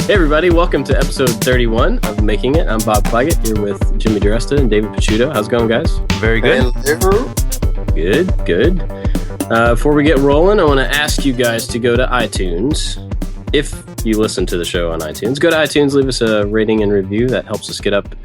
Hey everybody, welcome to episode 31 of Making It. I'm Bob Clagett here with Jimmy Diresta and David Picciuto. How's it going, guys? Very good. Good. Before we get rolling, I want to ask you guys to go to iTunes. If you listen to the show on iTunes, go to iTunes, leave us a rating and review. That helps us get up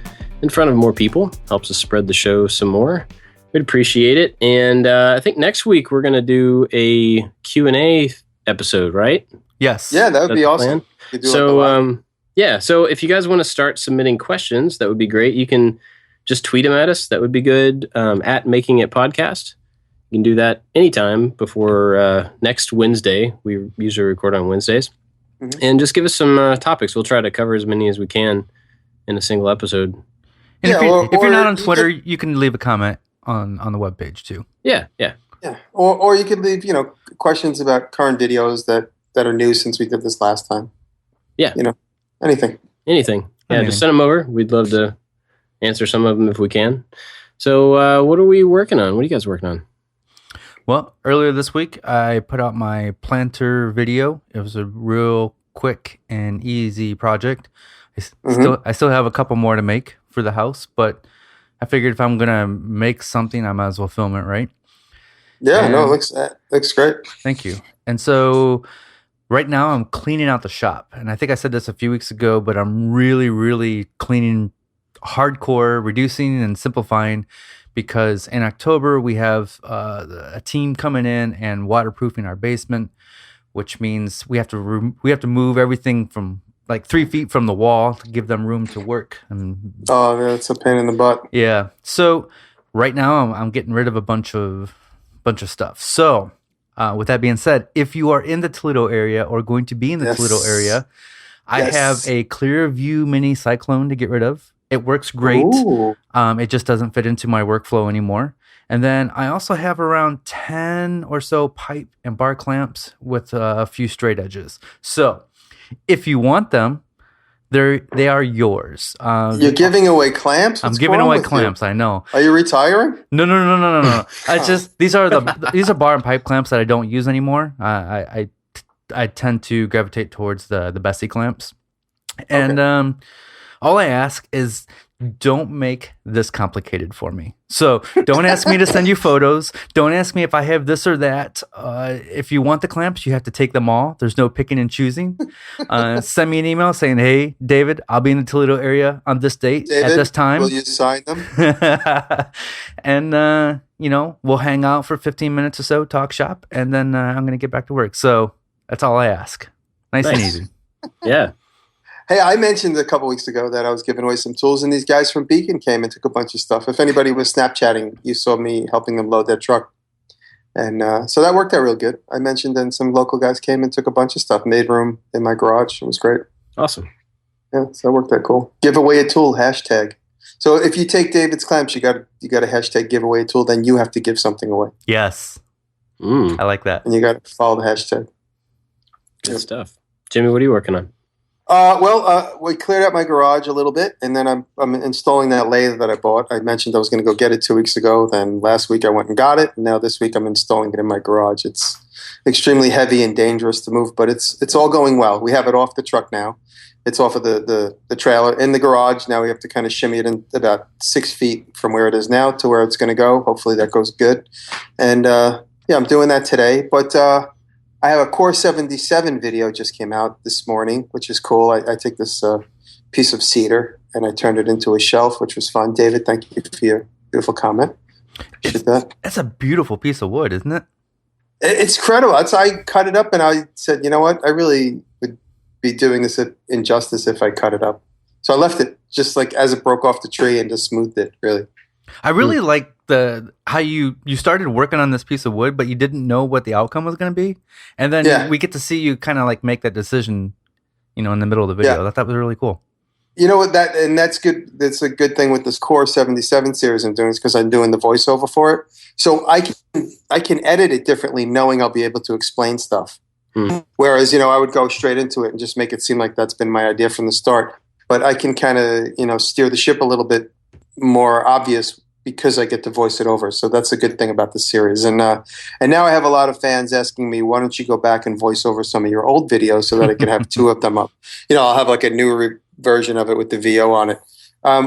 in front of more people, helps us spread the show some more. We'd appreciate it. And I think next week we're going to do a Q&A episode, right? Yes. Yeah, that would be awesome. So if you guys want to start submitting questions, that would be great. You can just tweet them at us. That would be good. At Making It Podcast. You can do that anytime before next Wednesday. We usually record on Wednesdays. Mm-hmm. And just give us some topics. We'll try to cover as many as we can in a single episode. And if you're not on Twitter, you can leave a comment on the webpage too. Yeah. Or you could leave, questions about current videos that are new since we did this last time. Yeah. Anything. Yeah, just send them over. We'd love to answer some of them if we can. So what are we working on? What are you guys working on? Well, earlier this week, I put out my planter video. It was a real quick and easy project. I still have a couple more to make for the house, but I figured if I'm going to make something, I might as well film it, right? Yeah, it looks great. Thank you. And so right now I'm cleaning out the shop. And I think I said this a few weeks ago, but I'm really, really cleaning hardcore, reducing and simplifying, because in October we have a team coming in and waterproofing our basement, which means we have to move everything from like 3 feet from the wall to give them room to work. Oh, man, it's a pain in the butt. Yeah. So right now I'm getting rid of a bunch of stuff. So with that being said, if you are in the Toledo area or going to be in the Toledo area, I have a Clear View mini cyclone to get rid of. It works great. It just doesn't fit into my workflow anymore. And then I also have around 10 or so pipe and bar clamps with a few straight edges. So if you want them, they are yours. You're giving away clamps? I'm giving away clamps. I know. Are you retiring? No. These are bar and pipe clamps that I don't use anymore. I tend to gravitate towards the Bessie clamps, and all I ask is don't make this complicated for me. So don't ask me to send you photos. Don't ask me if I have this or that. If you want the clamps, you have to take them all. There's no picking and choosing. Send me an email saying, "Hey, David, I'll be in the Toledo area on this date at this time. Will you sign them?" And, we'll hang out for 15 minutes or so, talk shop, and then I'm going to get back to work. So that's all I ask. Nice and easy. Yeah. Hey, I mentioned a couple weeks ago that I was giving away some tools, and these guys from Beacon came and took a bunch of stuff. If anybody was Snapchatting, you saw me helping them load their truck. And so that worked out real good. I mentioned, and some local guys came and took a bunch of stuff, made room in my garage. It was great. Awesome. Yeah, so that worked out cool. Give away a tool, hashtag. So if you take David's clamps, you got a hashtag give away a tool, then you have to give something away. Yes. I like that. And you got to follow the hashtag. Good stuff. Jimmy, what are you working on? We cleared out my garage a little bit, and then I'm installing that lathe that I bought. I mentioned I was going to go get it 2 weeks ago. Then last week I went and got it. And now this week I'm installing it in my garage. It's extremely heavy and dangerous to move, but it's all going well. We have it off the truck now. It's off of the trailer in the garage. Now we have to kind of shimmy it in about 6 feet from where it is now to where it's going to go. Hopefully that goes good. And I'm doing that today. But I have a Core 77 video just came out this morning, which is cool. I take this piece of cedar and I turned it into a shelf, which was fun. David, thank you for your beautiful comment. Appreciate that. That's a beautiful piece of wood, isn't it? It's incredible. I cut it up and I said, you know what? I really would be doing this injustice if I cut it up. So I left it just like as it broke off the tree and just smoothed it, really. I really like how you started working on this piece of wood, but you didn't know what the outcome was going to be. And then we get to see you kind of like make that decision, in the middle of the video. I thought that was really cool. You know what, that's good. That's a good thing with this Core 77 series I'm doing, is because I'm doing the voiceover for it. So I can edit it differently, knowing I'll be able to explain stuff. Whereas, I would go straight into it and just make it seem like that's been my idea from the start. But I can kind of, steer the ship a little bit more obvious because I get to voice it over. So that's a good thing about the series. And now I have a lot of fans asking me, why don't you go back and voice over some of your old videos so that I can have two of them up? I'll have like a newer version of it with the VO on it,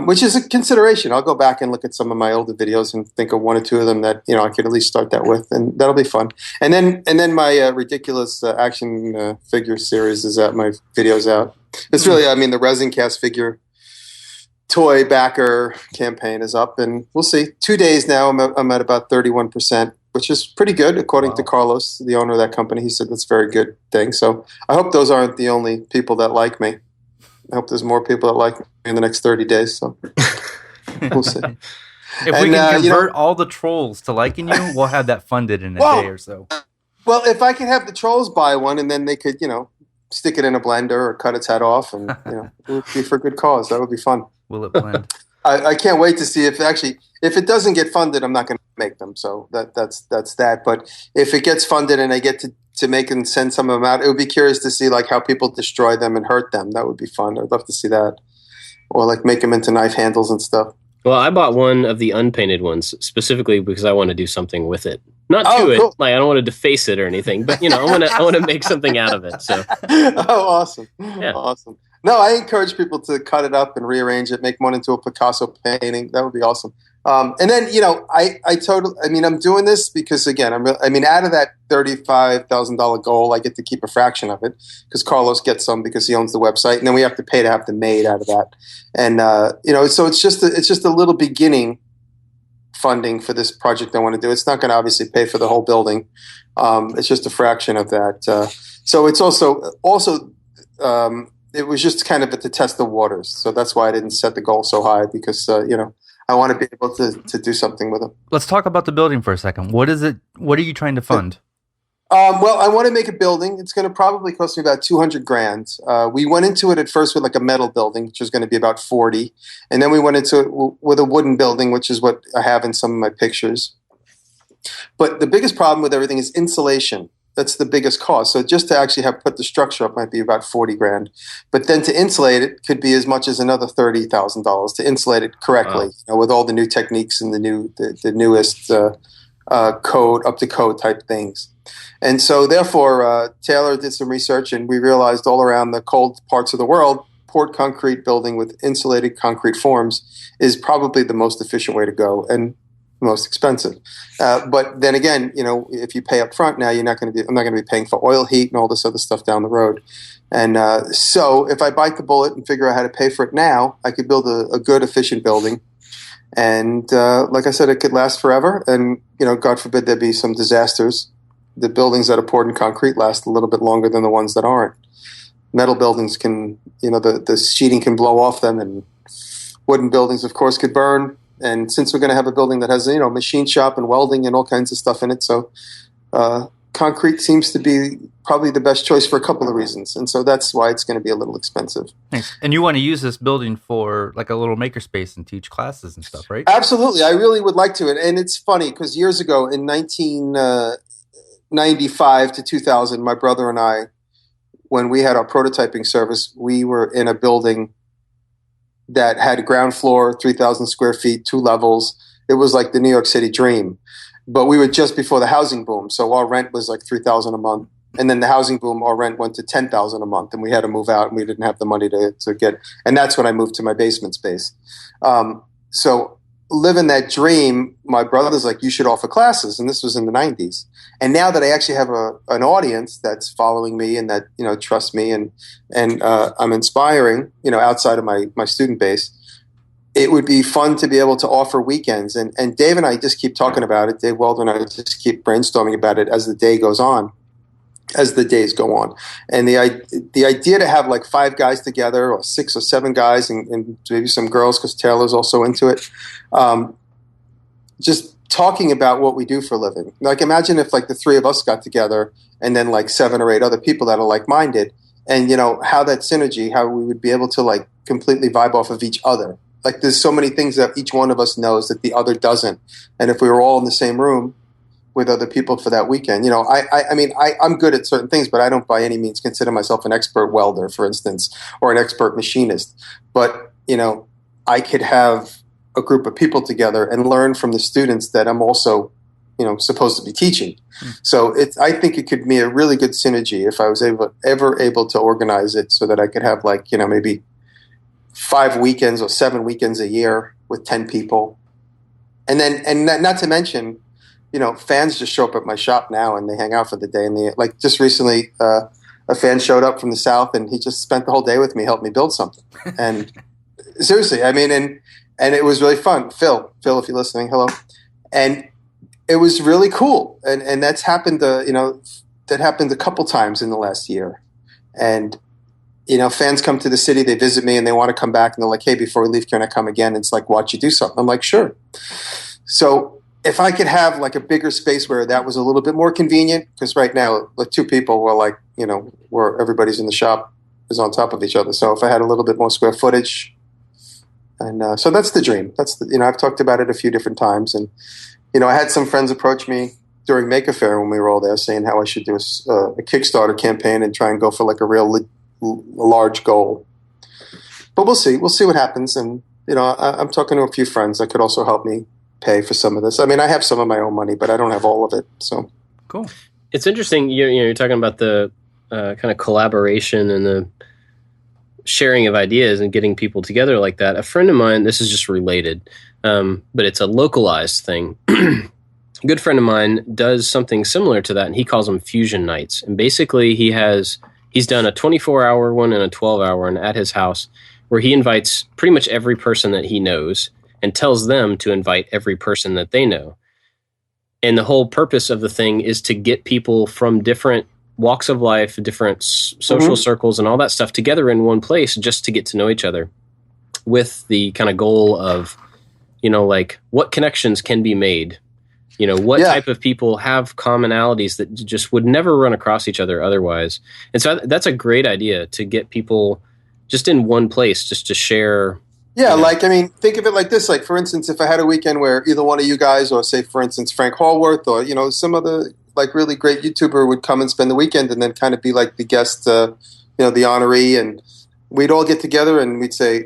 which is a consideration. I'll go back and look at some of my older videos and think of one or two of them that, I could at least start that with, and that'll be fun. And then my ridiculous action figure series is out. My video's out. It's really, the resin cast figure toy backer campaign is up, and we'll see. 2 days now, I'm at about 31%, which is pretty good according to Carlos, the owner of that company. He said that's a very good thing. So I hope those aren't the only people that like me. I hope there's more people that like me in the next 30 days. So we'll see. If we can convert all the trolls to liking you, we'll have that funded in a day or so. Well, if I could have the trolls buy one and then they could, stick it in a blender or cut its head off, and it would be for a good cause. That would be fun. Will it blend? I can't wait to see if it doesn't get funded, I'm not going to make them. So that's that. But if it gets funded and I get to make and send some of them out, it would be curious to see like how people destroy them and hurt them. That would be fun. I'd love to see that, or like make them into knife handles and stuff. Well, I bought one of the unpainted ones specifically because I want to do something with it. Not to it, like I don't want to deface it or anything, but I want to make something out of it. So, awesome, yeah. Awesome. No, I encourage people to cut it up and rearrange it, make one into a Picasso painting. That would be awesome. And then I'm doing this because again, out of that $35,000 goal, I get to keep a fraction of it because Carlos gets some because he owns the website, and then we have to pay to have them made out of that. And so it's just a little beginning funding for this project I want to do. It's not going to obviously pay for the whole building. It's just a fraction of that. So it's also it was just kind of to test the waters. So that's why I didn't set the goal so high because I want to be able to do something with them. Let's talk about the building for a second. What is it? What are you trying to fund? Well, I want to make a building. It's going to probably cost me about $200,000. We went into it at first with like a metal building, which was going to be about 40, and then we went into it with a wooden building, which is what I have in some of my pictures. But the biggest problem with everything is insulation. That's the biggest cost. So just to actually have put the structure up might be about $40,000, but then to insulate it could be as much as another $30,000 to insulate it correctly, with all the new techniques and the newest code, up to code type things. And so therefore, Taylor did some research, and we realized all around the cold parts of the world, poured concrete building with insulated concrete forms is probably the most efficient way to go and most expensive. But then again, if you pay up front now, I'm not going to be paying for oil heat and all this other stuff down the road. And so if I bite the bullet and figure out how to pay for it now, I could build a good, efficient building. And like I said, it could last forever. And, God forbid there be some disasters. The buildings that are poured in concrete last a little bit longer than the ones that aren't. Metal buildings can, the sheeting can blow off them, and wooden buildings, of course, could burn. And since we're going to have a building that has, machine shop and welding and all kinds of stuff in it, so concrete seems to be probably the best choice for a couple of reasons. And so that's why it's going to be a little expensive. Nice. And you want to use this building for like a little makerspace and teach classes and stuff, right? Absolutely. I really would like to. And it's funny because years ago in 1995 to 2000, my brother and I, when we had our prototyping service, we were in a building that had a ground floor, 3,000 square feet, 2 levels. It was like the New York City dream. But we were just before the housing boom, so our rent was like $3,000 a month. And then the housing boom, our rent went to $10,000 a month, and we had to move out, and we didn't have the money to get. And that's when I moved to my basement space. So living that dream, my brother's like, you should offer classes, and this was in the 90s. And now that I actually have an audience that's following me and that trusts me and I'm inspiring, outside of my student base, it would be fun to be able to offer weekends. And Dave and I just keep talking about it. Dave Weldon and I just keep brainstorming about it as the days go on. And the idea to have like 5 guys together, or 6 or 7 guys, and maybe some girls, because Taylor's also into it, just talking about what we do for a living. Like imagine if like the 3 of us got together and then like 7 or 8 other people that are like-minded, and how that synergy, how we would be able to like completely vibe off of each other. Like there's so many things that each one of us knows that the other doesn't. And if we were all in the same room with other people for that weekend, I'm good at certain things, but I don't by any means consider myself an expert welder, for instance, or an expert machinist. But, I could have a group of people together and learn from the students that I'm also, supposed to be teaching. So I think it could be a really good synergy if I was ever able to organize it so that I could have maybe 5 weekends or 7 weekends a year with 10 people. And not to mention, fans just show up at my shop now and they hang out for the day. And just recently, a fan showed up from the South and he just spent the whole day with me, helped me build something. And seriously, I mean, and it was really fun. Phil, if you're listening, hello. And it was really cool. And that's happened, that happened a couple times in the last year. And, fans come to the city, they visit me and they want to come back and they're like, hey, before we leave, can I come again? And it's like, watch you do something. I'm like, sure. So if I could have a bigger space where that was a little bit more convenient, because right now, 2 people were where everybody's in the shop is on top of each other. So if I had a little bit more square footage, and so that's the dream. I've talked about it a few different times, and I had some friends approach me during Maker Faire when we were all there, saying how I should do a Kickstarter campaign and try and go for a real large goal. But we'll see. We'll see what happens. And I'm talking to a few friends that could also help me pay for some of this. I mean, I have some of my own money, but I don't have all of it. So cool. It's interesting. You're talking about the kind of collaboration and the sharing of ideas and getting people together like that. A friend of mine, this is just related, but it's a localized thing. A good friend of mine does something similar to that, and he calls them fusion nights. And basically, he's done a 24-hour one and a 12-hour one at his house, where he invites pretty much every person that he knows and tells them to invite every person that they know. And the whole purpose of the thing is to get people from different walks of life, different social circles and all that stuff together in one place just to get to know each other, with the kind of goal of, what connections can be made, what type of people have commonalities that just would never run across each other otherwise. And so that's a great idea, to get people just in one place, just to share. Yeah, think of it like this. For instance, if I had a weekend where either one of you guys, or say, for instance, Frank Hallworth, or, some other really great YouTuber would come and spend the weekend and then kind of be the guest, the honoree, and we'd all get together and we'd say,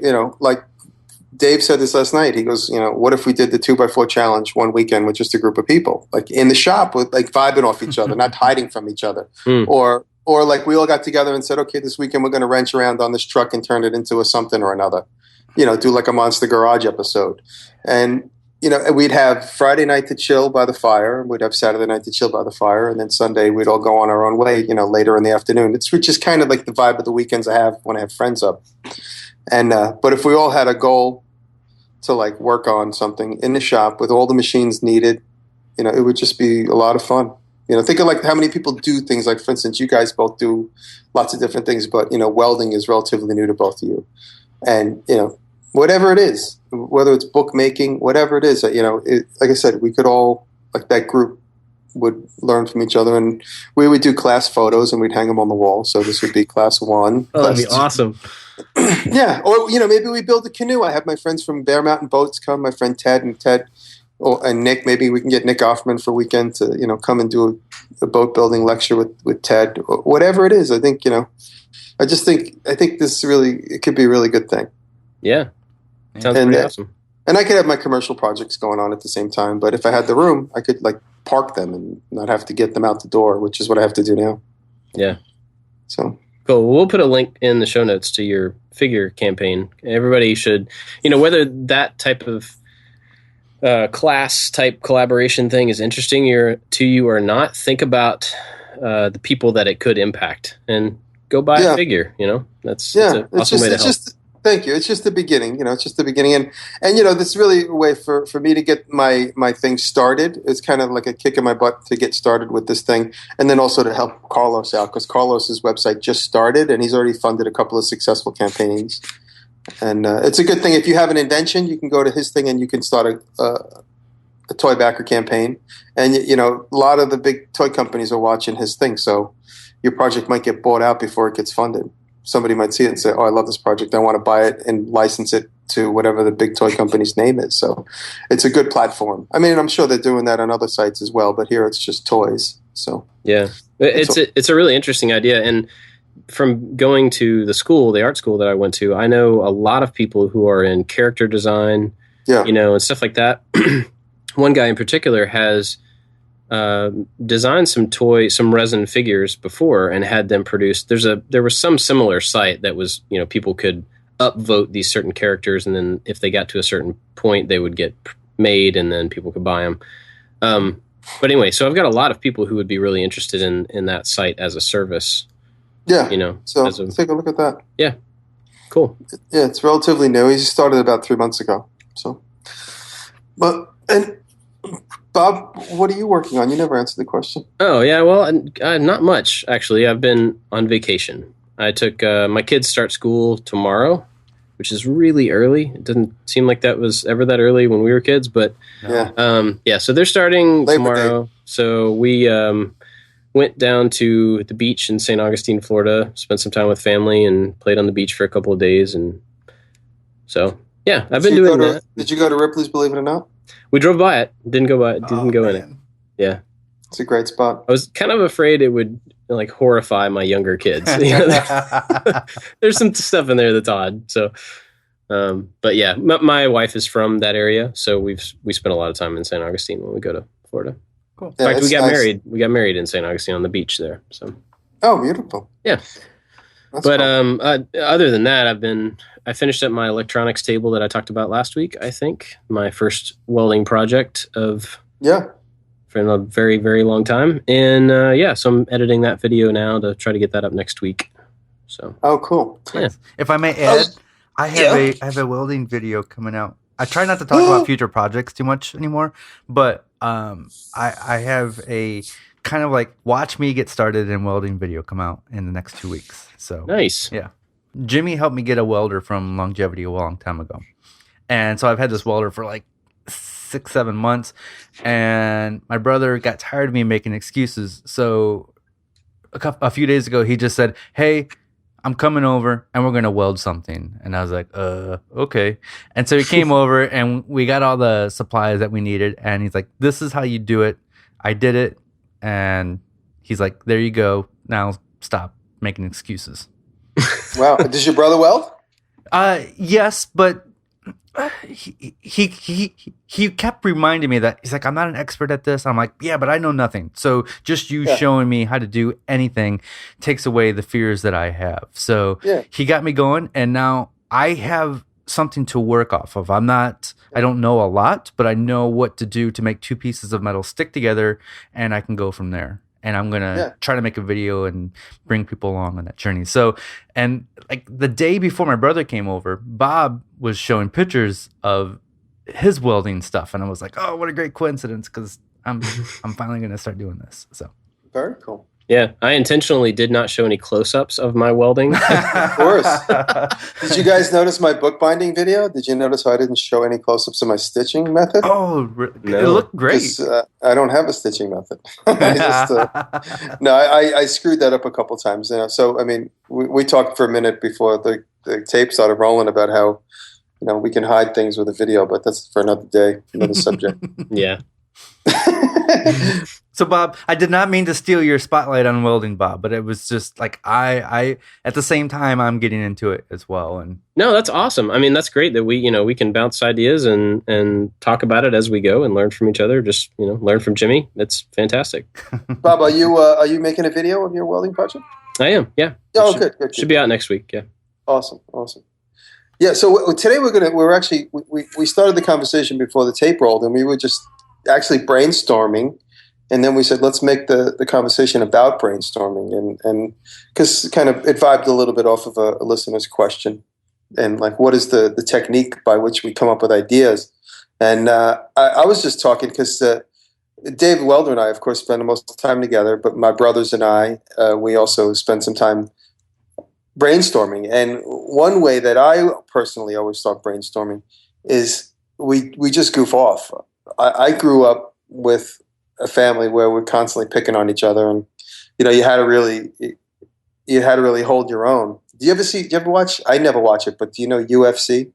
Dave said this last night. He goes, what if we did the 2x4 challenge one weekend with just a group of people, in the shop, with vibing off each other, not hiding from each other, or we all got together and said, okay, this weekend we're going to wrench around on this truck and turn it into a something or another. Do a Monster Garage episode. And, we'd have Friday night to chill by the fire. We'd have Saturday night to chill by the fire. And then Sunday we'd all go on our own way, later in the afternoon. Which is kind of the vibe of the weekends I have when I have friends up. And, but if we all had a goal to work on something in the shop with all the machines needed, it would just be a lot of fun. Think of how many people do things for instance, you guys both do lots of different things, but, welding is relatively new to both of you. And, whatever it is, whether it's bookmaking, whatever it is, like I said, we could all, that group would learn from each other, and we would do class photos and we'd hang them on the wall. So this would be class 1. Oh, that'd be awesome. Yeah. Or, maybe we build a canoe. I have my friends from Bear Mountain Boats come, my friend Ted and Nick. Maybe we can get Nick Offman for a weekend to, come and do a boat building lecture with Ted, or whatever it is. I think, I think this it could be a really good thing. Yeah. Sounds pretty awesome. And I could have my commercial projects going on at the same time, but if I had the room, I could park them and not have to get them out the door, which is what I have to do now. Yeah. So cool. We'll put a link in the show notes to your figure campaign. Everybody should, whether that type of class type collaboration thing is interesting to you or not, think about the people that it could impact and go buy a figure. That's an awesome way to help. Thank you. It's just the beginning, it's just the beginning. And this is really a way for me to get my thing started. It's kind of like a kick in my butt to get started with this thing. And then also to help Carlos out, because Carlos's website just started and he's already funded a couple of successful campaigns. And it's a good thing. If you have an invention, you can go to his thing and you can start a toy backer campaign. And, a lot of the big toy companies are watching his thing. So your project might get bought out before it gets funded. Somebody might see it and say, oh, I love this project. I want to buy it and license it to whatever the big toy company's name is. So it's a good platform. I mean, I'm sure they're doing that on other sites as well, but here it's just toys. So yeah, it's a really interesting idea. And from going to the art school that I went to, I know a lot of people who are in character design, Yeah. And stuff like that. One guy in particular has designed some resin figures before and had them produced. There was some similar site that was, people could upvote these certain characters, and then if they got to a certain point, they would get made, and then people could buy them. But anyway, so I've got a lot of people who would be really interested in that site as a service. Yeah. So take a look at that. Yeah. Cool. Yeah, it's relatively new. He started about 3 months ago. So, and Bob, what are you working on? You never answered the question. Oh yeah, well, not much actually. I've been on vacation. I took my kids start school tomorrow, which is really early. It doesn't seem like that was ever that early when we were kids, but yeah. So they're starting tomorrow. So we went down to the beach in St. Augustine, Florida, spent some time with family, and played on the beach for a couple of days. And so, yeah, I've been doing that. Did you go to Ripley's, believe it or not? We drove by it. Didn't go by it. Didn't go in it. Yeah. It's a great spot. I was kind of afraid it would horrify my younger kids. There's some stuff in there that's odd. So, but yeah, my wife is from that area, so we spent a lot of time in St. Augustine when we go to Florida. Cool. In fact, we got married. We got married in St. Augustine on the beach there. So. Oh, beautiful. Yeah. That's but cool. Other than that, I finished up my electronics table that I talked about last week. I think my first welding project for a very, very long time. And so I'm editing that video now to try to get that up next week. So. Oh, cool. Yeah. If I may add, I have a welding video coming out. I try not to talk about future projects too much anymore, but I have a kind of watch me get started in welding video come out in the next 2 weeks. So nice. Yeah. Jimmy helped me get a welder from Longevity a long time ago. And so I've had this welder for 6-7 months, and my brother got tired of me making excuses. So a few days ago, he just said, "Hey, I'm coming over and we're going to weld something." And I was like, okay. And so he came over and we got all the supplies that we needed. And he's like, "This is how you do it." I did it. And he's like, "There you go. Now stop making excuses." Wow. Does your brother weld? Yes, but he kept reminding me that he's like, "I'm not an expert at this." I'm like, "Yeah, but I know nothing." So just you showing me how to do anything takes away the fears that I have. So he got me going, and now I have something to work off of. I don't know a lot, but I know what to do to make two pieces of metal stick together, and I can go from there. And I'm going to try to make a video and bring people along on that journey. So, and the day before my brother came over, Bob was showing pictures of his welding stuff. And I was like, "Oh, what a great coincidence." Cause I'm finally going to start doing this. So very cool. Yeah. I intentionally did not show any close-ups of my welding. Of course. Did you guys notice my bookbinding video? Did you notice how I didn't show any close-ups of my stitching method? Oh, no. It looked great. I don't have a stitching method. I screwed that up a couple times. So, I mean, we talked for a minute before the tape started rolling about how, we can hide things with a video, but that's for another day, another subject. Yeah. So, Bob, I did not mean to steal your spotlight on welding, Bob, but it was just I at the same time I'm getting into it as well. And no, that's awesome. I mean, that's great that we can bounce ideas and talk about it as we go and learn from each other. Just learn from Jimmy. That's fantastic. Bob, are you making a video of your welding project? I am. Yeah. Oh, good. Should be out next week. Yeah. Awesome. Yeah. So today we started the conversation before the tape rolled, and we were just actually brainstorming. And then we said, let's make the conversation about brainstorming, and because kind of it vibed a little bit off of a listener's question, and what is the technique by which we come up with ideas. And I was just talking because Dave Welder and I, of course, spend the most time together, but my brothers and I, we also spend some time brainstorming. And one way that I personally always thought brainstorming is we just goof off. I grew up with a family where we're constantly picking on each other, and you had to really hold your own. Do you ever watch? I never watch it, but do you know UFC?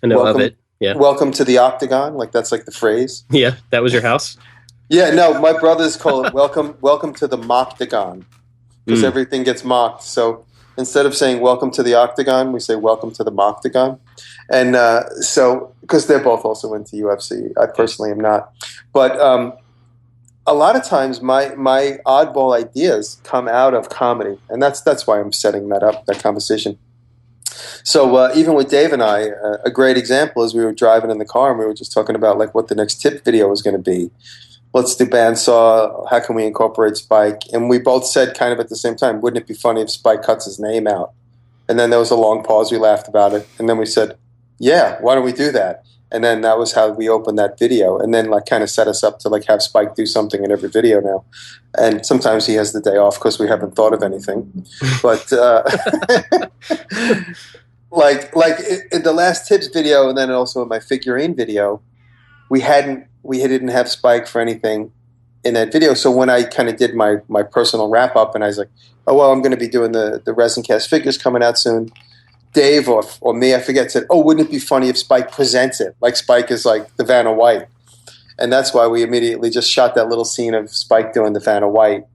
I know of it. Yeah. Welcome to the Octagon. That's the phrase. Yeah, that was your house. Yeah, no, my brothers call it welcome to the Mocktagon, because everything gets mocked. So Instead of saying welcome to the octagon, we say welcome to the Moctagon. And so, because they're both also into UFC. I personally am not. But a lot of times my oddball ideas come out of comedy. And that's why I'm setting that up, that conversation. So even with Dave and I, a great example is we were driving in the car and we were just talking about like what the next tip video was going to be. Let's do bandsaw. How can we incorporate Spike? And we both said kind of at the same time, wouldn't it be funny if Spike cuts his name out? And then there was a long pause. We laughed about it. And then we said, yeah, why don't we do that? And then that was how we opened that video. And then like kind of set us up to like have Spike do something in every video now. And sometimes he has the day off because we haven't thought of anything. But like in the last tips video and then also in my figurine video, we didn't have Spike for anything in that video. So when I kind of did my personal wrap up and I was like, oh, well, I'm going to be doing the resin cast figures coming out soon. Dave or me, I forget, said, oh, wouldn't it be funny if Spike presents it? Like Spike is like the Vanna White. And that's why we immediately just shot that little scene of Spike doing the Vanna White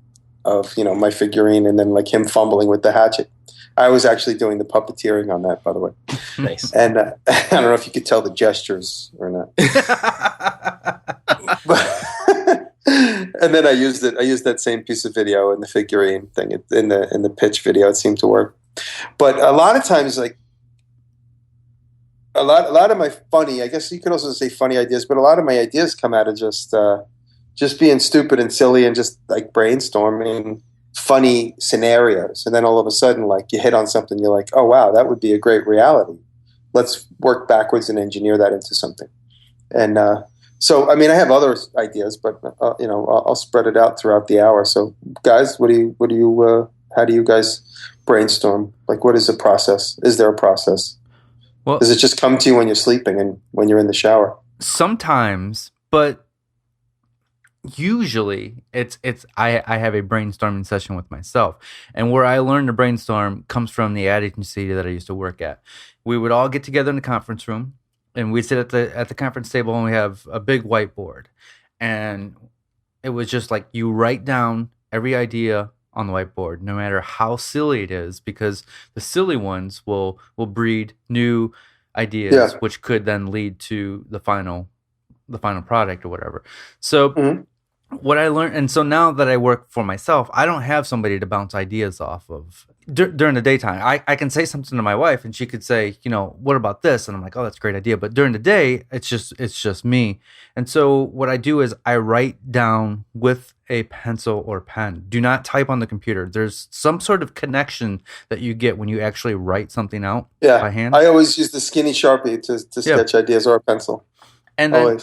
of, my figurine and then like him fumbling with the hatchet. I was actually doing the puppeteering on that, by the way. Nice. And I don't know if you could tell the gestures or not. And then I used that same piece of video in the figurine thing in the pitch video. It seemed to work. But a lot of times, like a lot of my funny, I guess you could also say funny ideas, but a lot of my ideas come out of just being stupid and silly and just like brainstorming funny scenarios. And then all of a sudden, like you hit on something, you're like, oh wow, that would be a great reality. Let's work backwards and engineer that into something. And so, I mean, I have other ideas, but I'll spread it out throughout the hour. So, guys, how do you guys brainstorm? Like, what is the process? Is there a process? Well, does it just come to you when you're sleeping and when you're in the shower? Sometimes, but usually I have a brainstorming session with myself. And where I learned to brainstorm comes from the ad agency that I used to work at. We would all get together in the conference room and we'd sit at the conference table and we have a big whiteboard. And it was just like you write down every idea on the whiteboard, no matter how silly it is, because the silly ones will breed new ideas, which could then lead to the final product or whatever. So what I learned, and so now that I work for myself, I don't have somebody to bounce ideas off of during the daytime. I can say something to my wife and she could say, what about this? And I'm like, oh, that's a great idea. But during the day, it's just me. And so what I do is I write down with a pencil or pen. Do not type on the computer. There's some sort of connection that you get when you actually write something out by hand. I always use the skinny Sharpie to sketch ideas or a pencil. And then,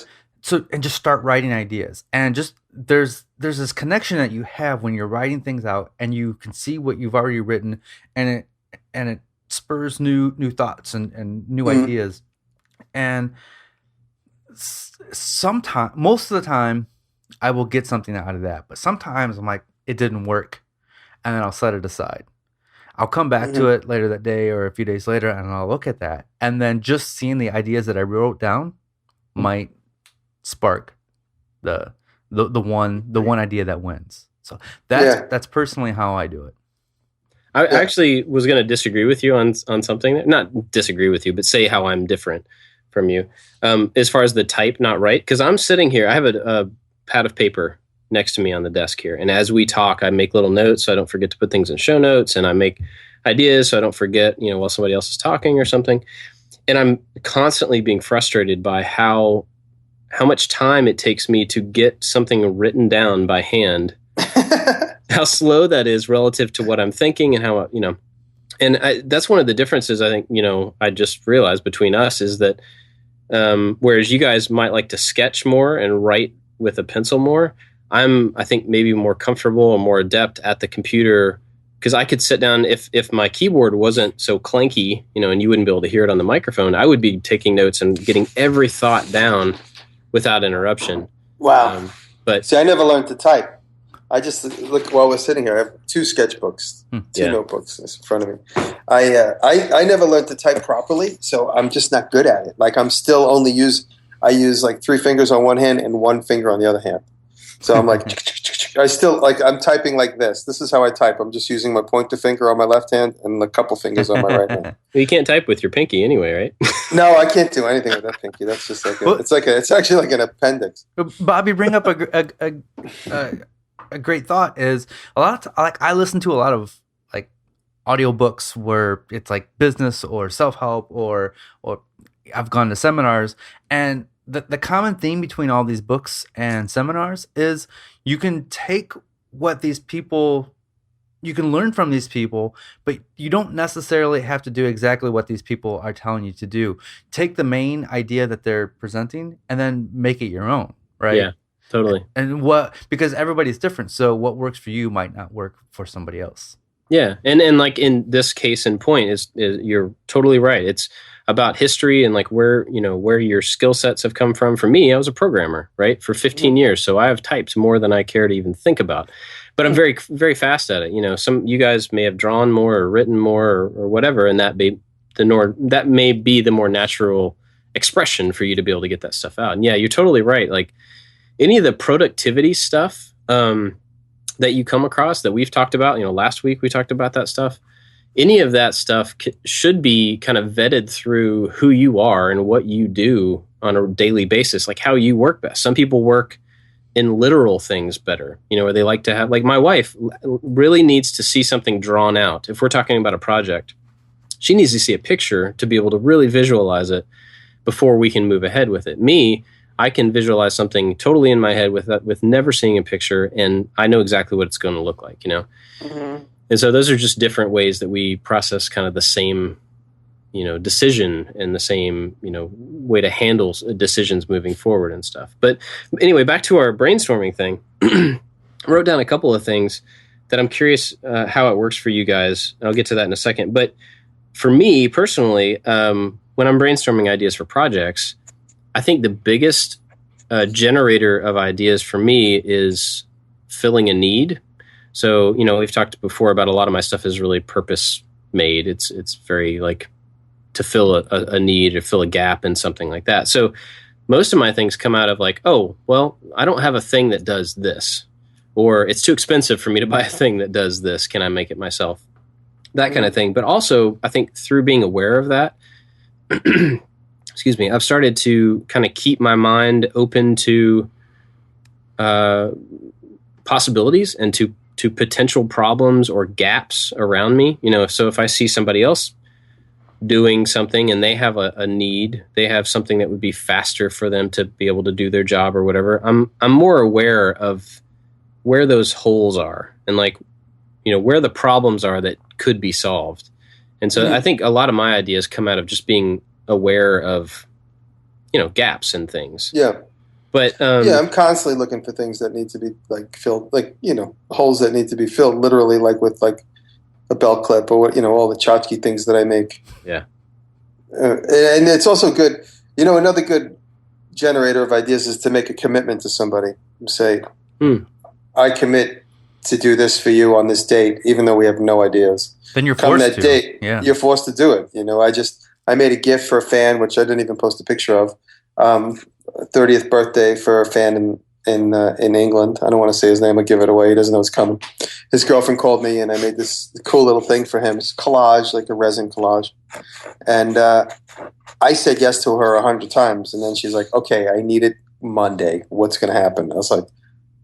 and just start writing ideas. And just there's this connection that you have when you're writing things out and you can see what you've already written and it spurs new thoughts and new ideas. And sometimes, most of the time, I will get something out of that. But sometimes I'm like, it didn't work. And then I'll set it aside. I'll come back to it later that day or a few days later and I'll look at that. And then just seeing the ideas that I wrote down might spark the one idea that wins. So that's personally how I do it. I actually was going to disagree with you on something. Not disagree with you, but say how I'm different from you. As far as the type, not write. Because I'm sitting here, I have a pad of paper next to me on the desk here. And as we talk, I make little notes so I don't forget to put things in show notes. And I make ideas so I don't forget, while somebody else is talking or something. And I'm constantly being frustrated by how much time it takes me to get something written down by hand. How slow that is relative to what I'm thinking and how, and that's one of the differences I think, I just realized between us is that whereas you guys might like to sketch more and write with a pencil more, I think maybe more comfortable or more adept at the computer because I could sit down if my keyboard wasn't so clanky, and you wouldn't be able to hear it on the microphone, I would be taking notes and getting every thought down without interruption. Wow. But see, I never learned to type. I just look while we're sitting here. I have two sketchbooks, two notebooks in front of me. I never learned to type properly, so I'm just not good at it. Like I'm still I use like 3 fingers on one hand and 1 finger on the other hand. So I'm like, I still like. I'm typing like this. This is how I type. I'm just using my pointer finger on my left hand and a couple fingers on my right hand. Well, you can't type with your pinky anyway, right? No, I can't do anything with that pinky. That's just like it's actually like an appendix. Bobby, bring up a great thought. Is a lot of like I listen to a lot of like audiobooks where it's like business or self-help or I've gone to seminars, and the common theme between all these books and seminars is you can take what these people, you can learn from these people, but you don't necessarily have to do exactly what these people are telling you to do. Take the main idea that they're presenting and then make it your own, right? Yeah, totally. And because everybody's different, so what works for you might not work for somebody else. Yeah, and like in this case in point is you're totally right. It's about history and like where your skill sets have come from. For me, I was a programmer, right, for 15 years, so I have typed more than I care to even think about. But I'm very, very fast at it. Some you guys may have drawn more or written more or whatever, and that may be the more natural expression for you to be able to get that stuff out. And yeah, you're totally right. Like any of the productivity stuff that you come across that we've talked about, last week we talked about that stuff. Any of that stuff should be kind of vetted through who you are and what you do on a daily basis, like how you work best. Some people work in literal things better, where they like to have, like my wife really needs to see something drawn out. If we're talking about a project, she needs to see a picture to be able to really visualize it before we can move ahead with it. Me, I can visualize something totally in my head with never seeing a picture, and I know exactly what it's going to look like, Mm-hmm. And so those are just different ways that we process kind of the same, decision and the same, way to handle decisions moving forward and stuff. But anyway, back to our brainstorming thing. I wrote down a couple of things that I'm curious how it works for you guys. I'll get to that in a second. But for me personally, when I'm brainstorming ideas for projects, I think the biggest generator of ideas for me is filling a need. So, we've talked before about a lot of my stuff is really purpose made. It's very like to fill a need or fill a gap in something like that. So most of my things come out of like, oh, well, I don't have a thing that does this, or it's too expensive for me to buy a thing that does this. Can I make it myself? That kind of thing. But also I think through being aware of that, excuse me, I've started to kind of keep my mind open to possibilities and to potential problems or gaps around me. So if I see somebody else doing something and they have a need, they have something that would be faster for them to be able to do their job or whatever, I'm more aware of where those holes are and like, where the problems are that could be solved. And so I think a lot of my ideas come out of just being aware of, gaps in things. Yeah. But I'm constantly looking for things that need to be like filled, like holes that need to be filled, literally, like with like a belt clip or what, all the tchotchke things that I make. Yeah, and it's also good. Another good generator of ideas is to make a commitment to somebody. Say, I commit to do this for you on this date, even though we have no ideas. Then you're forced that to. Date, yeah, you're forced to do it. I made a gift for a fan, which I didn't even post a picture of. 30th birthday for a fan in England. I don't want to say his name. I'll give it away. He doesn't know it's coming. His girlfriend called me, and I made this cool little thing for him. It's collage, like a resin collage. And I said yes to her 100 times, and then she's like, okay, I need it Monday. What's going to happen? I was like,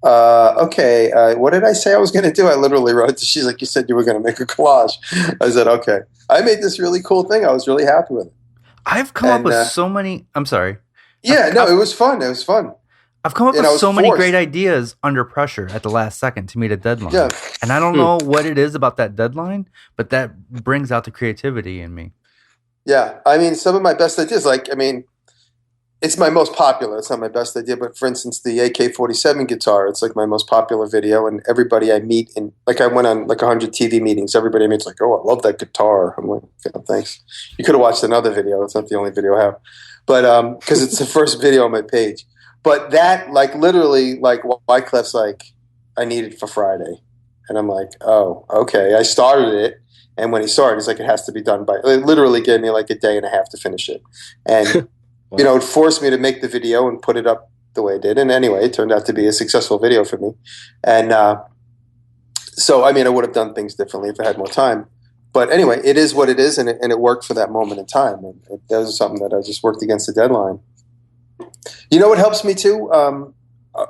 okay, what did I say I was going to do? I literally wrote it. She's like, you said you were going to make a collage. I said, okay. I made this really cool thing. I was really happy with it. I've come up with so many. I'm sorry. Yeah, it was fun. It was fun. I've come up with so many great ideas under pressure at the last second to meet a deadline. Yeah. And I don't know what it is about that deadline, but that brings out the creativity in me. Yeah. Some of my best ideas, it's my most popular. It's not my best idea, but for instance, the AK-47 guitar, it's like my most popular video, and everybody I meet I went on like 100 TV meetings. Everybody I meet's like, oh, I love that guitar. I'm like, okay, thanks. You could have watched another video. It's not the only video I have. But because it's the first video on my page. But that, like, literally, like, Wyclef's like, I need it for Friday. And I'm like, oh, okay. I started it. And when he saw it, he's like, it has to be done by, it literally gave me like a day and a half to finish it. And, it forced me to make the video and put it up the way it did. And anyway, it turned out to be a successful video for me. And so, I mean, I would have done things differently if I had more time. But anyway, it is what it is, and it worked for that moment in time. And that was something that I just worked against the deadline. You know what helps me too?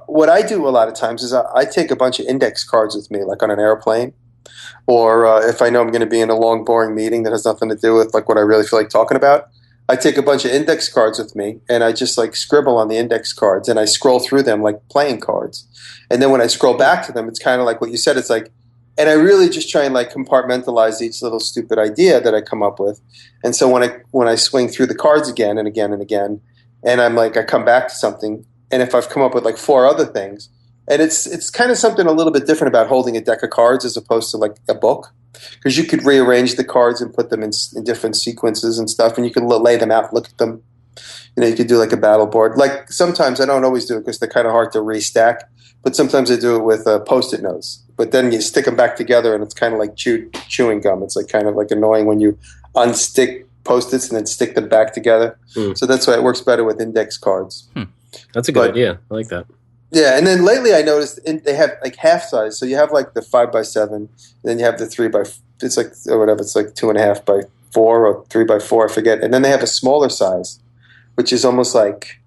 What I do a lot of times is I take a bunch of index cards with me, like on an airplane, or if I know I'm going to be in a long, boring meeting that has nothing to do with like what I really feel like talking about. I take a bunch of index cards with me, and I just like scribble on the index cards, and I scroll through them like playing cards. And then when I scroll back to them, it's kind of like what you said. It's like, and I really just try and like compartmentalize each little stupid idea that I come up with. And so when I swing through the cards again and again and again, and I'm like, I come back to something, and if I've come up with like 4 other things, and it's kind of something a little bit different about holding a deck of cards as opposed to like a book, because you could rearrange the cards and put them in different sequences and stuff, and you could lay them out, look at them. You know, you could do like a battle board. Like sometimes I don't always do it because they're kind of hard to restack, but sometimes I do it with Post-it notes. But then you stick them back together, and it's kind of like chewing gum. It's like kind of like annoying when you unstick Post-its and then stick them back together. So that's why it works better with index cards. That's a good idea. I like that. Yeah, and then lately I noticed they have like half size. So you have like the 5x7, and then you have the 3x. It's like or whatever. It's like 2.5x4 or 3x4. I forget. And then they have a smaller size, which is almost like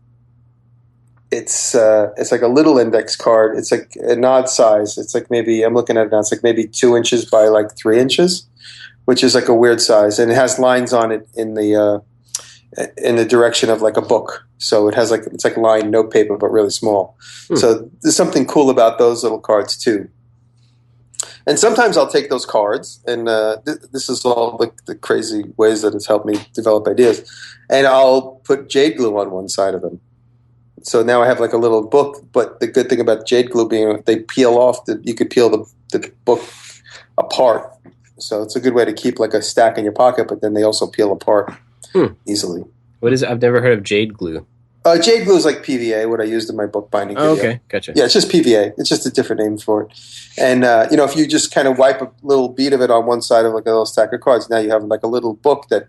it's like a little index card. It's like an odd size. It's like maybe I'm looking at it now. It's like maybe 2 inches by like 3 inches, which is like a weird size, and it has lines on it in the direction of like a book. So it has like it's like lined notepaper, but really small. So there's something cool about those little cards too. And sometimes I'll take those cards, and this is all the crazy ways that it's helped me develop ideas, and I'll put jade glue on one side of them. So now I have like a little book, but the good thing about jade glue being they peel off, you could peel the book apart. So it's a good way to keep like a stack in your pocket, but then they also peel apart easily. What is it? I've never heard of jade glue. Jade glue is like PVA, what I used in my book binding video. Oh, okay, gotcha. Yeah, it's just PVA. It's just a different name for it. And, you know, if you just kind of wipe a little bead of it on one side of like a little stack of cards, now you have like a little book that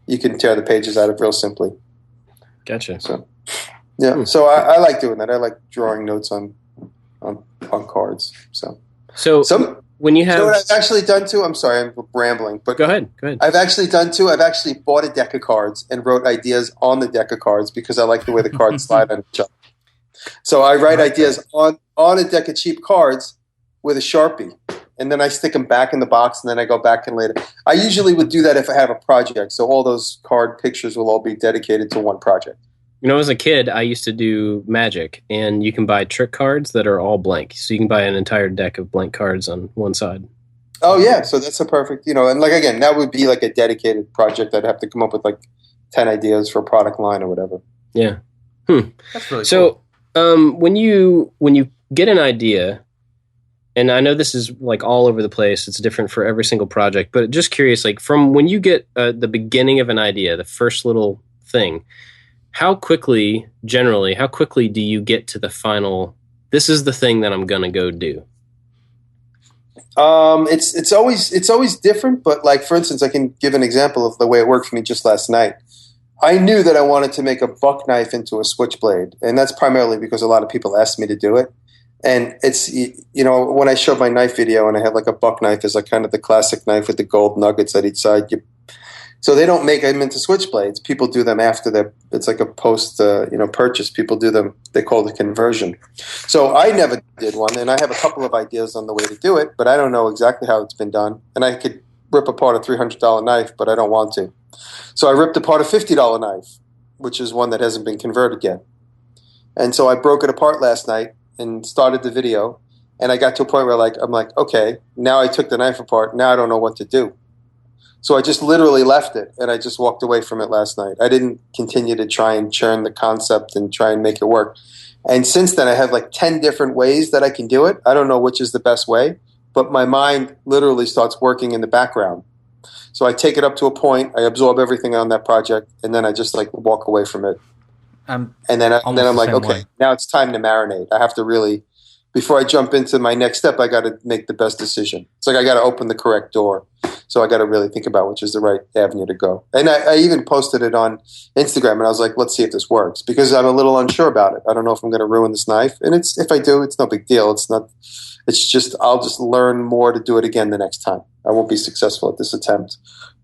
you can tear the pages out of real simply. Gotcha. So, yeah. So I like doing that. I like drawing notes on cards. So when you have... So what I've actually done too, I'm sorry, I'm rambling. But Go ahead. I've actually bought a deck of cards and wrote ideas on the deck of cards because I like the way the cards slide on each other. So I write ideas on a deck of cheap cards with a Sharpie. And then I stick them back in the box, and then I go back and later. I usually would do that if I have a project. So all those card pictures will all be dedicated to one project. You know, as a kid, I used to do Magic, and you can buy trick cards that are all blank. So you can buy an entire deck of blank cards on one side. Oh, yeah. So that's a perfect, you know, and like, again, that would be like a dedicated project. I'd have to come up with like 10 ideas for a product line or whatever. Yeah. That's really cool. So when you get an idea, and I know this is like all over the place, it's different for every single project, but just curious, like from when you get the beginning of an idea, the first little thing, how quickly do you get to the final, this is the thing that I'm going to go do? It's always different, but like, for instance, I can give an example of the way it worked for me just last night. I knew that I wanted to make a buck knife into a switchblade, and that's primarily because a lot of people asked me to do it. And it's, you know, when I showed my knife video and I had like a buck knife is like kind of the classic knife with the gold nuggets at each side. So they don't make them into switchblades. People do them after it's like a post, purchase. People do them. They call it conversion. So I never did one, and I have a couple of ideas on the way to do it, but I don't know exactly how it's been done. And I could rip apart a $300 knife, but I don't want to. So I ripped apart a $50 knife, which is one that hasn't been converted yet. And so I broke it apart last night and started the video. And I got to a point where I'm like, okay, now I took the knife apart. Now I don't know what to do. So I just literally left it, and I just walked away from it last night. I didn't continue to try and churn the concept and try and make it work. And since then, I have like 10 different ways that I can do it. I don't know which is the best way, but my mind literally starts working in the background. So I take it up to a point, I absorb everything on that project, and then I just like walk away from it. And then I'm like, okay, now it's time to marinate. I have to really, before I jump into my next step, I got to make the best decision. It's like I got to open the correct door. So I got to really think about which is the right avenue to go. And I even posted it on Instagram, and I was like, let's see if this works, because I'm a little unsure about it. I don't know if I'm going to ruin this knife. And if I do, it's no big deal. It's just, I'll just learn more to do it again the next time. I won't be successful at this attempt,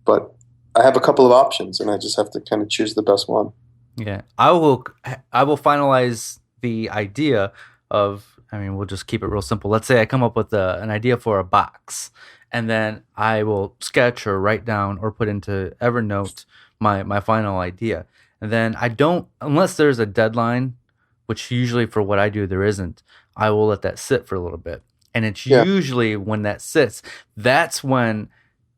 but I have a couple of options, and I just have to kind of choose the best one. Yeah, I will finalize the idea of, I mean, we'll just keep it real simple. Let's say I come up with an idea for a box, and then I will sketch or write down or put into Evernote my final idea. And then I don't, unless there's a deadline, which usually for what I do there isn't, I will let that sit for a little bit. And it's usually when that sits, that's when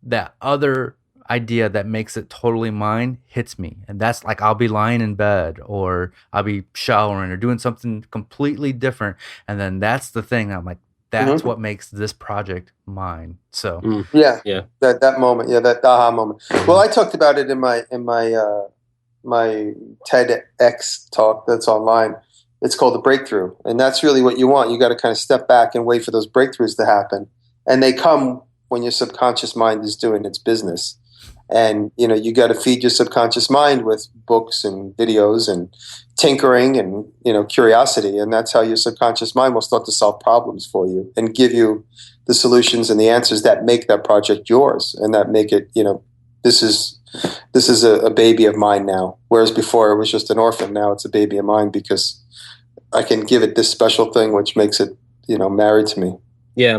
that other idea that makes it totally mine hits me. And that's like, I'll be lying in bed, or I'll be showering or doing something completely different, and then that's the thing I'm like, that's what makes this project mine. So that moment, that aha moment. Well, I talked about it in my my TEDx talk that's online. It's called the breakthrough, and that's really what you want. You got to kind of step back and wait for those breakthroughs to happen, and they come when your subconscious mind is doing its business. And, you got to feed your subconscious mind with books and videos and tinkering and, curiosity. And that's how your subconscious mind will start to solve problems for you and give you the solutions and the answers that make that project yours, and that make it, this is a baby of mine now. Whereas before it was just an orphan. Now it's a baby of mine because I can give it this special thing, which makes it, married to me. Yeah,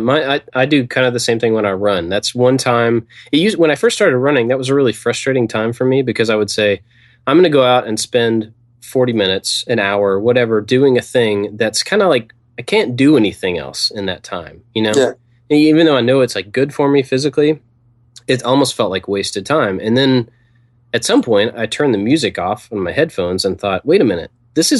I do kind of the same thing when I run. That's one time. When I first started running, that was a really frustrating time for me, because I would say, I'm going to go out and spend 40 minutes, an hour, whatever, doing a thing that's kind of like, I can't do anything else in that time, Yeah. Even though I know it's like good for me physically, it almost felt like wasted time. And then at some point, I turned the music off on my headphones and thought, wait a minute, this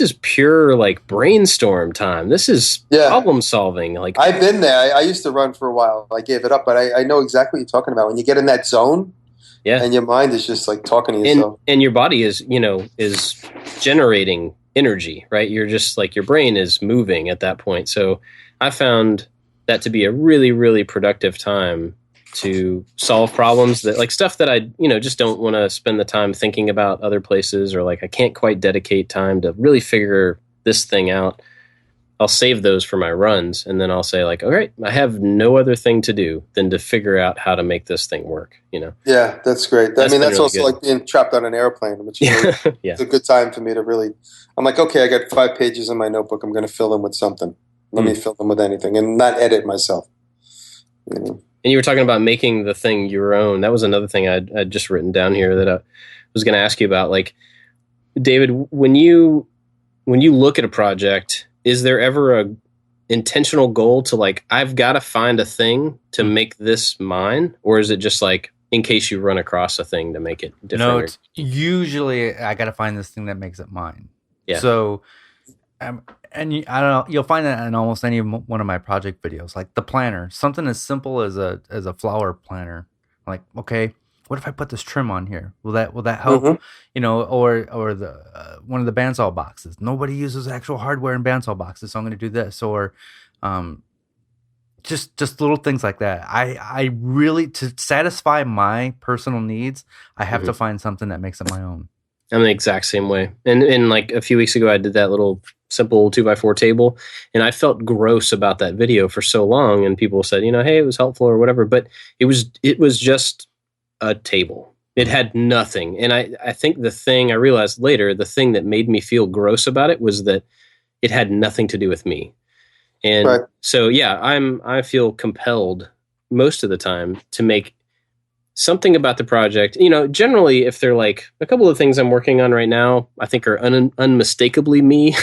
is pure like brainstorm time. This is problem solving. Like, I've been there. I used to run for a while. I gave it up, but I know exactly what you're talking about. When you get in that zone, and your mind is just like talking to yourself, and your body is generating energy, right? You're just like, your brain is moving at that point. So I found that to be a really, really productive time to solve problems, that like stuff that I, just don't want to spend the time thinking about other places, or like I can't quite dedicate time to really figure this thing out. I'll save those for my runs, and then I'll say like, all right, I have no other thing to do than to figure out how to make this thing work, Yeah, that's great. That's really also good. Like being trapped on an airplane, which is it's a good time for me to really, I'm like, okay, I got 5 pages in my notebook. I'm going to fill them with something. Let me fill them with anything and not edit myself. And you were talking about making the thing your own. That was another thing I'd just written down here that I was going to ask you about. Like, David, when you look at a project, is there ever a intentional goal to like, I've got to find a thing to make this mine? Or is it just like, in case you run across a thing to make it different? No, it's usually I got to find this thing that makes it mine. Yeah. So, I don't know, you'll find that in almost any one of my project videos, like the planner, something as simple as a flower planner. Like, okay, what if I put this trim on here? Will that help? Or the one of the bandsaw boxes. Nobody uses actual hardware in bandsaw boxes, so I'm going to do this. Or just little things like that. I really, to satisfy my personal needs, I have to find something that makes it my own. I'm the exact same way. And like a few weeks ago, I did that little simple 2x4 table, and I felt gross about that video for so long. And people said, hey, it was helpful or whatever, but it was just a table. It had nothing. And I think I realized later, the thing that made me feel gross about it was that it had nothing to do with me. And so, I feel compelled most of the time to make something about the project. Generally, if they're like a couple of things I'm working on right now, I think are unmistakably me.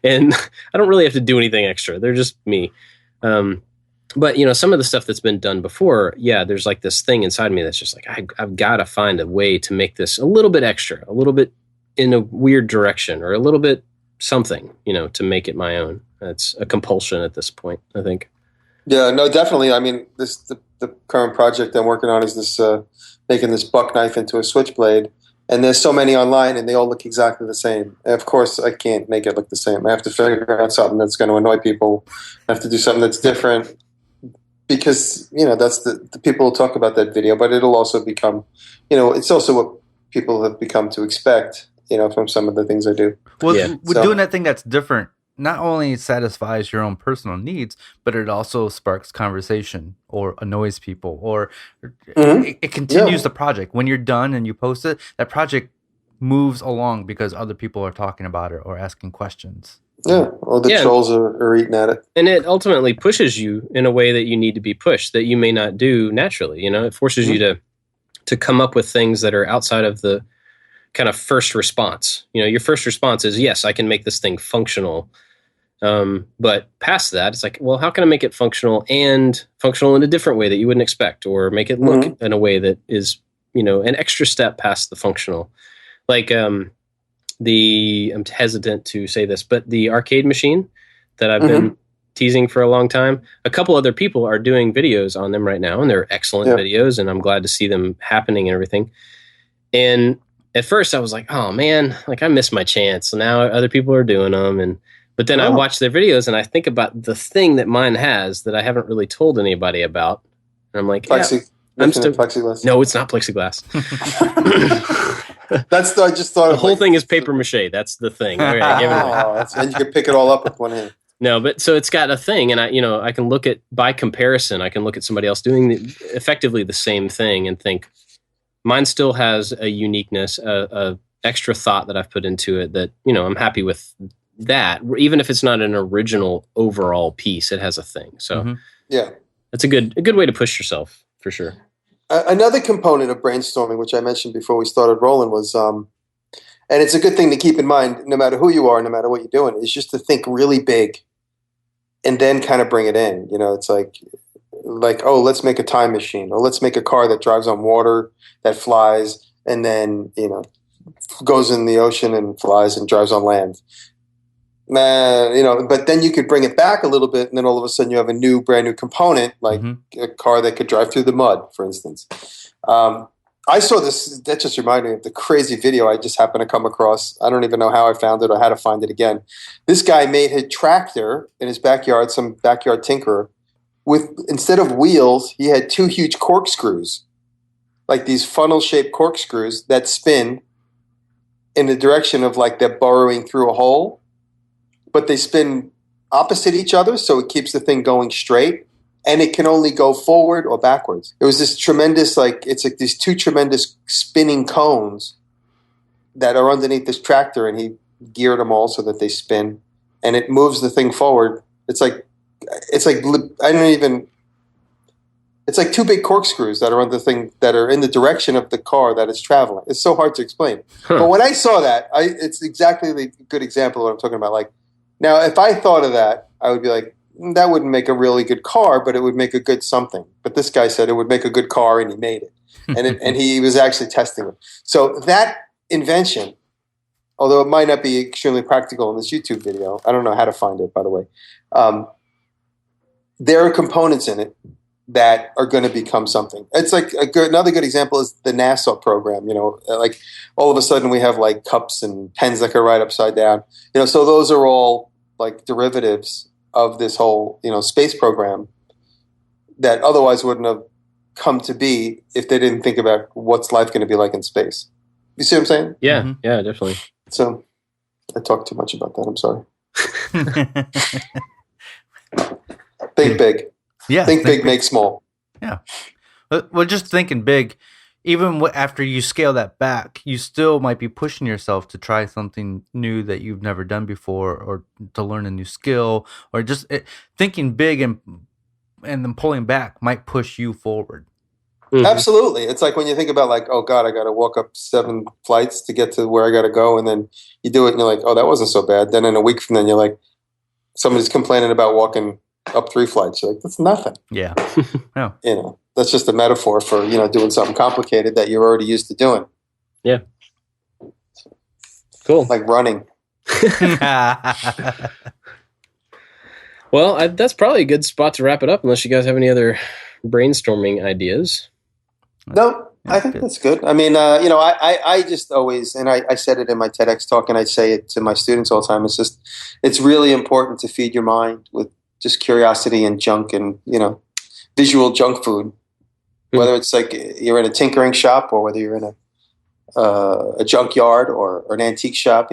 And I don't really have to do anything extra. They're just me. But, some of the stuff that's been done before, there's like this thing inside me that's just like, I've got to find a way to make this a little bit extra, a little bit in a weird direction, or a little bit something, to make it my own. It's a compulsion at this point, I think. Yeah, no, definitely. I mean, the current project I'm working on is this making this buck knife into a switchblade, and there's so many online, and they all look exactly the same. And of course, I can't make it look the same. I have to figure out something that's going to annoy people. I have to do something that's different, because that's the people will talk about that video, but it'll also become, it's also what people have become to expect, from some of the things I do. Well, doing that thing that's different not only satisfies your own personal needs, but it also sparks conversation or annoys people, or it continues the project. When you're done and you post it, that project moves along because other people are talking about it or asking questions. Yeah, or the trolls are eating at it. And it ultimately pushes you in a way that you need to be pushed, that you may not do naturally. It forces you to come up with things that are outside of the kind of first response. Your first response is, yes, I can make this thing functional. But past that, it's like, well, how can I make it functional in a different way that you wouldn't expect, or make it look in a way that is, an extra step past the functional. Like, I'm hesitant to say this, but the arcade machine that I've been teasing for a long time, a couple other people are doing videos on them right now, and they're excellent videos, and I'm glad to see them happening and everything. And at first I was like, oh man, like I missed my chance. So now other people are doing them. But then I watch their videos and I think about the thing that mine has that I haven't really told anybody about. And I'm like, plexiglass. No, it's not plexiglass. I just thought the whole thing is paper mache. That's the thing. Okay, and you can pick it all up with one hand. No, but so it's got a thing, and I can look at, by comparison, I can look at somebody else doing effectively the same thing and think, mine still has a uniqueness, a extra thought that I've put into it that, I'm happy with that. Even if it's not an original overall piece, it has a thing. So that's a good way to push yourself for sure. Another component of brainstorming, which I mentioned before we started rolling, was, and it's a good thing to keep in mind, no matter who you are, no matter what you're doing, is just to think really big and then kind of bring it in. It's like, oh, let's make a time machine, or let's make a car that drives on water, that flies, and then, goes in the ocean and flies and drives on land. But then you could bring it back a little bit, and then all of a sudden you have a brand new component, like a car that could drive through the mud, for instance. I saw this, that just reminded me of the crazy video I just happened to come across. I don't even know how I found it or how to find it again. This guy made a tractor in his backyard, some backyard tinkerer, with, instead of wheels, he had two huge corkscrews, like these funnel-shaped corkscrews that spin in the direction of like they're burrowing through a hole, but they spin opposite each other, so it keeps the thing going straight, and it can only go forward or backwards. It was this tremendous, it's like these two tremendous spinning cones that are underneath this tractor, and he geared them all so that they spin, and it moves the thing forward. It's like two big corkscrews that are on the thing that are in the direction of the car that it's traveling. It's so hard to explain. But when I saw that, it's exactly the good example of what I'm talking about. Like, now, if I thought of that, I would be like, that wouldn't make a really good car, but it would make a good something. But this guy said it would make a good car, and he made it. And he was actually testing it. So that invention, although it might not be extremely practical in this YouTube video, I don't know how to find it, by the way, there are components in it that are going to become something. It's like another good example is the NASA program. Like all of a sudden we have like cups and pens that can write upside down. So those are all like derivatives of this whole space program that otherwise wouldn't have come to be if they didn't think about what's life going to be like in space. You see what I'm saying? Yeah, yeah, definitely. So I talked too much about that. I'm sorry. Think big. Yeah, think big, make small. Yeah. Well, just thinking big, even after you scale that back, you still might be pushing yourself to try something new that you've never done before, or to learn a new skill, or just thinking big and then pulling back might push you forward. Mm-hmm. Absolutely. It's like when you think about like, oh God, I got to walk up 7 flights to get to where I got to go. And then you do it and you're like, oh, that wasn't so bad. Then in a week from then, you're like, somebody's complaining about walking up 3 flights. You're like, that's nothing. Yeah. Yeah. That's just a metaphor for, doing something complicated that you're already used to doing. Yeah. Cool. Like running. Well, that's probably a good spot to wrap it up, unless you guys have any other brainstorming ideas. No, I think that's good. I mean, I just always, and I said it in my TEDx talk, and I say it to my students all the time. It's really important to feed your mind with just curiosity and junk and, visual junk food, whether it's like you're in a tinkering shop or whether you're in a junkyard or an antique shop.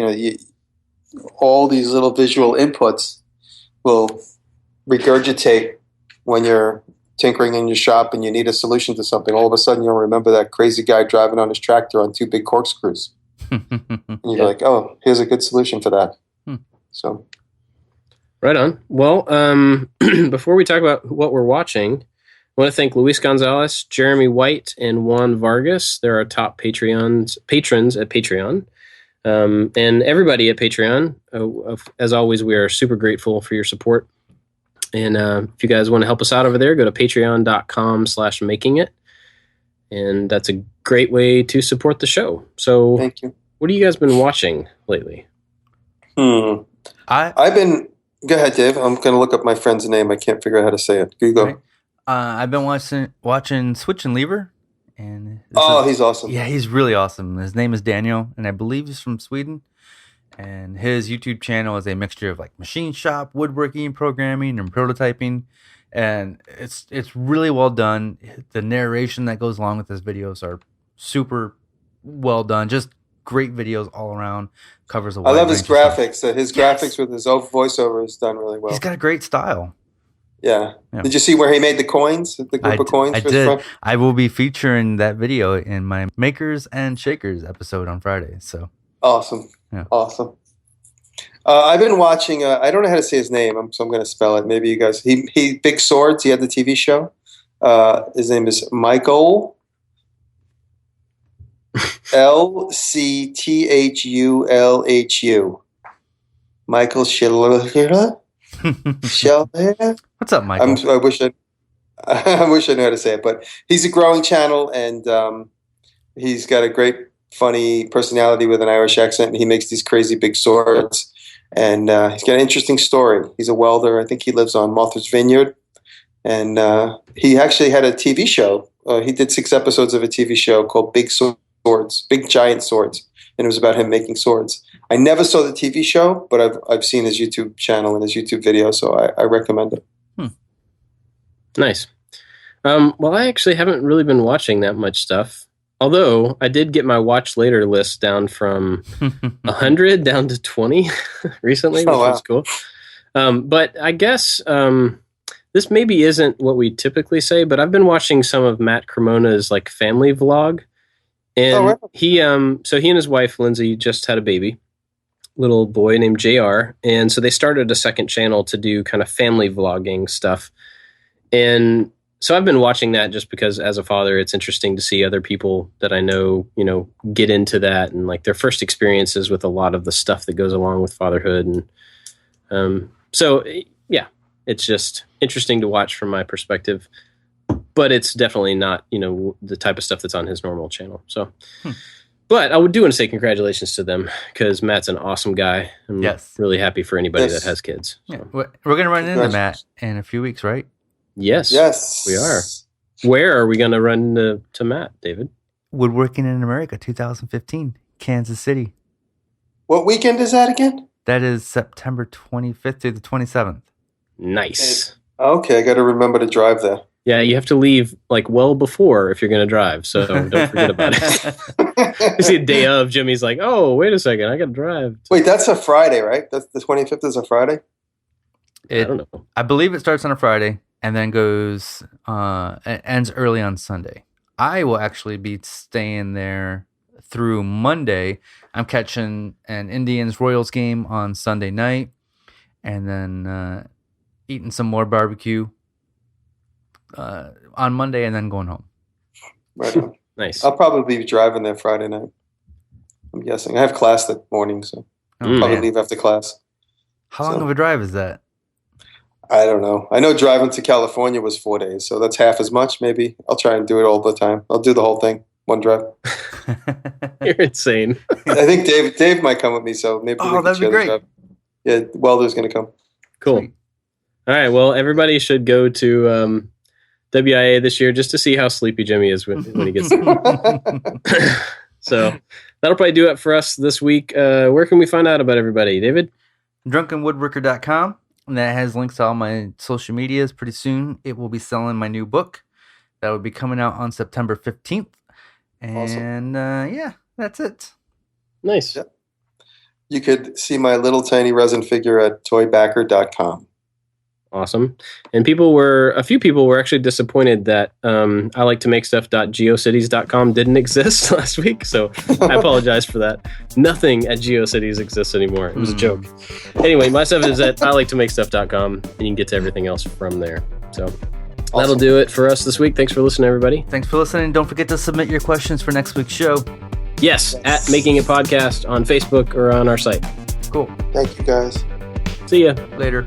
All these little visual inputs will regurgitate when you're tinkering in your shop and you need a solution to something. All of a sudden, you'll remember that crazy guy driving on his tractor on 2 big corkscrews. And you're like, oh, here's a good solution for that. So, right on. Well, before we talk about what we're watching, I want to thank Luis Gonzalez, Jeremy White, and Juan Vargas. They're our top patrons at Patreon. And everybody at Patreon. As always, we are super grateful for your support. And if you guys want to help us out over there, go to patreon.com/makingit. And that's a great way to support the show. So thank you. What have you guys been watching lately? I've been... Go ahead, Dave. I'm going to look up my friend's name. I can't figure out how to say it. You go. Right. I've been watching Switch and Lever. And he's awesome. Yeah, he's really awesome. His name is Daniel, and I believe he's from Sweden. And his YouTube channel is a mixture of like machine shop, woodworking, programming, and prototyping. And it's really well done. The narration that goes along with his videos are super well done. Just great videos all around. Covers a wide I love his range of graphics. stuff. His graphics with his voiceover is done really well. He's got a great style. Yeah. Did you see where he made the coins? The group of coins? I did. I will be featuring that video in my Makers and Shakers episode on Friday. So awesome. Yeah. Awesome. I've been watching, I don't know how to say his name, so I'm going to spell it. Maybe you guys, he Big Swords, he had the TV show. His name is Michael Lcthulhu. Michael Schiller. What's up, Michael? I wish I knew how to say it, but he's a growing channel, and he's got a great, funny personality with an Irish accent, and he makes these crazy big swords. And he's got an interesting story. He's a welder. I think he lives on Martha's Vineyard, and he actually had a TV show. He did 6 episodes of a TV show called Big Swords, Big Giant Swords, and it was about him making swords. I never saw the TV show, but I've seen his YouTube channel and his YouTube video, so I recommend it. Nice. Well, I actually haven't really been watching that much stuff. Although I did get my watch later list down from 100 down to 20 recently, which was cool. But I guess this maybe isn't what we typically say, but I've been watching some of Matt Cremona's like family vlog. And he and his wife, Lindsay, just had a baby, little boy named JR. And so they started a second channel to do kind of family vlogging stuff. And so I've been watching that just because as a father, it's interesting to see other people that I know, get into that and like their first experiences with a lot of the stuff that goes along with fatherhood. And so, yeah, it's just interesting to watch from my perspective, but it's definitely not, the type of stuff that's on his normal channel. So, but I do want to say congratulations to them because Matt's an awesome guy. I'm really happy for anybody that has kids. So. Yeah. We're going to run into Matt in a few weeks, right? Yes, we are. Where are we going to run to Matt, David? Woodworking in America 2015, Kansas City. What weekend is that again? That is September 25th through the 27th. Nice. Okay, I got to remember to drive there. Yeah, you have to leave like well before if you're going to drive, so don't forget about it. You see a day of, Jimmy's like, oh, wait a second, I got to drive. Wait, that's a Friday, right? That's the 25th is a Friday? I don't know. I believe it starts on a Friday. And then ends early on Sunday. I will actually be staying there through Monday. I'm catching an Indians-Royals game on Sunday night, and then eating some more barbecue on Monday, and then going home. Right on. Nice. I'll probably be driving there Friday night. I'm guessing. I have class that morning, so I'll probably leave after class. How long of a drive is that? I don't know. I know driving to California was 4 days, so that's half as much. Maybe I'll try and do it all the time. I'll do the whole thing, one drive. You're insane. I think Dave might come with me, so maybe we can that'd be great. Drive. Yeah, Welder's going to come. Cool. Sweet. All right. Well, everybody should go to WIA this year just to see how sleepy Jimmy is when he gets there. So that'll probably do it for us this week. Where can we find out about everybody, David? DrunkenWoodworker.com. And that has links to all my social medias. Pretty soon, it will be selling my new book. That will be coming out on September 15th. And yeah, that's it. Nice. Yep. You could see my little tiny resin figure at toybacker.com. Awesome. And a few people were actually disappointed that I like to make stuff.geocities.com didn't exist last week. So I apologize for that. Nothing at GeoCities exists anymore. It was a joke. Anyway, my stuff is at I like to make stuff.com, and you can get to everything else from there. So that'll do it for us this week. Thanks for listening, everybody. Thanks for listening. Don't forget to submit your questions for next week's show. Yes, at Making It Podcast on Facebook or on our site. Cool. Thank you, guys. See ya. Later.